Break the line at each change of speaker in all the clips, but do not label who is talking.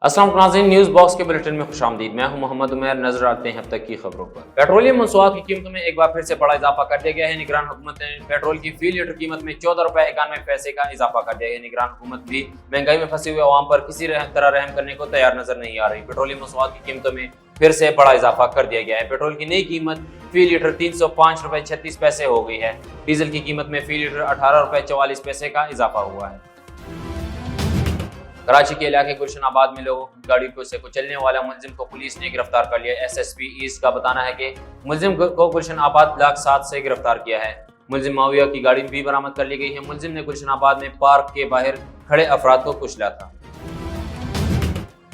अस्सलाम वालेकुम नाज़रीन, न्यूज़ बॉक्स के बुलेटिन में खुशामदीद। मैं हूं मोहम्मद उमैर। नजर आते हैं अब तक की खबरों पर। पेट्रोलियम मसनूआत की कीमतों में एक बार फिर से बड़ा इजाफा कर दिया गया है। निगरान हुकूमत ने पेट्रोल की फी लीटर कीमत में 14 रुपए 91 पैसे का इजाफा कर दिया है। निगरान हुकूमत भी महंगाई में फंसे हुए अवाम पर किसी तरह रहम करने को तैयार नजर नहीं आ रही। पेट्रोलियम मसनूआत की कीमतों में फिर से बड़ा इजाफा कर दिया गया है। पेट्रोल की नई कीमत फी लीटर 305 रुपए 36 पैसे हो गई है। डीजल की कीमत में फी लीटर 18 रुपए 44 पैसे का इजाफा हुआ है। कराची के इलाके गुलशनाबाद में लोगों की गाड़ी को से कुचलने वाला मुलजिम को पुलिस ने गिरफ्तार कर लिया। एसएसपी ईस्ट का बताना है कि मुलजिम को गुलशनाबाद ब्लॉक 7 से गिरफ्तार किया है। मुलजिम माविया की गाड़ी भी बरामद कर ली गई है। मुलजिम ने गुलशनाबाद में पार्क के बाहर खड़े अफराद को कुचला था।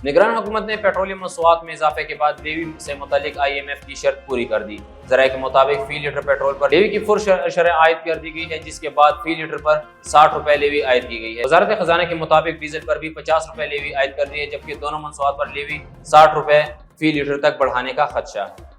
निगरान हुकूमत ने पेट्रोलियम मसनूआत में इजाफे के बाद लेवी से मुतालिक IMF की शर्त पूरी कर दी। ज़राए के मुताबिक फी लीटर पेट्रोल पर लेवी की फुर शरह आयद कर दी गई है, जिसके बाद फी लीटर पर 60 रुपए लेवी आयद की गई है। वजारत खजाना के मुताबिक डीजल पर भी 50 रुपए लेवी आयद कर दी है, जबकि दोनों मसनूआत पर लेवी 60 रुपए फी लीटर तक बढ़ाने का खदशा है।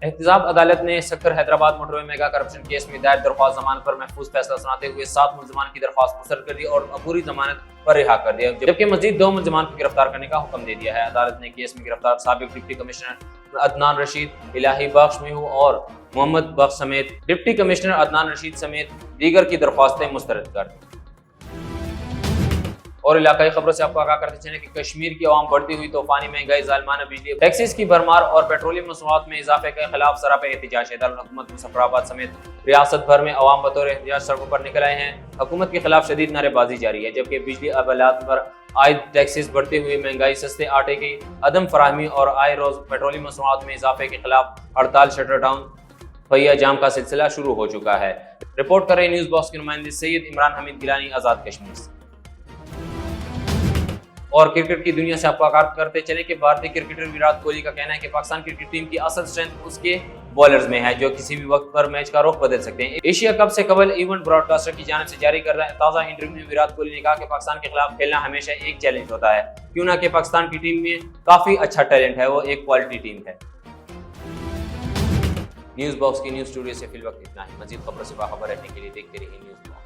एहतजाब अदालत ने Sukkur Hyderabad motorway mega corruption case में दायर दरख्वास्त जमानत पर महफूज फैसला सुनाते हुए 7 मुलजमान की दरख्वास्त मुस्तरद कर दी और अपूरी जमानत पर रिहा कर दिया, जबकि मजीद 2 मुलजमान को गिरफ्तार करने का हुक्म दे दिया है। अदालत ने केस में गिरफ्तार साबिक डिप्टी कमिश्नर अदनान रशीद, इलाही बख्श मेहू और मोहम्मद बख्श समेत डिप्टी कमिश्नर अदनान रशीद समेत दीगर की दरख्वास्तें मुस्तरद कर दी। और इलाकाई खबरों से आपको आगाह करते चले कि कश्मीर की आवाम बढ़ती हुई तूफानी महंगाई, जालिमाना बिजली, टैक्सेस की भरमार और पेट्रोलियम मसनूआत में इजाफे के खिलाफ सरापा एहतजाज है। दारुल-हुकूमत मुजफ्फराबाद समेत रियासत भर में अवाम बतौर एहतजाज सड़कों पर निकल आए हैं। हुकूमत के खिलाफ शदीद नारेबाजी जारी है, जबकि बिजली आलात पर आयद टैक्सेस, बढ़ती हुई महंगाई, सस्ते आटे की अदम फराहमी और आए रोज पेट्रोलियम मसनूआत में इजाफे के खिलाफ हड़ताल, शटर डाउन, पहिया जाम का सिलसिला शुरू हो चुका है। रिपोर्ट कर रहे न्यूज़ बॉक्स के नुमाइंदे सैयद इमरान हमीद गिलानी, आज़ाद कश्मीर से। और क्रिकेट की दुनिया से आपको आगाह करते चले कि भारतीय क्रिकेटर विराट कोहली का कहना है कि पाकिस्तान क्रिकेट टीम की असल स्ट्रेंथ उसके बॉलर्स में है, जो किसी भी वक्त पर मैच का रुख बदल सकते हैं। एशिया कप से कबल इवेंट ब्रॉडकास्टर की जानिब से जारी कर रहा ताज़ा इंटरव्यू में विराट कोहली ने कहा कि पाकिस्तान के खिलाफ खेलना हमेशा एक चैलेंज होता है, क्यों ना कि पाकिस्तान की टीम में काफी अच्छा टैलेंट है, वो एक क्वालिटी टीम है। न्यूज़ बॉक्स की न्यूज़ स्टूडियो से फिल वक्त इतना ही। मजीद खबरों से बाखबर रहने के लिए देखते रहिए न्यूज़ बॉक्स।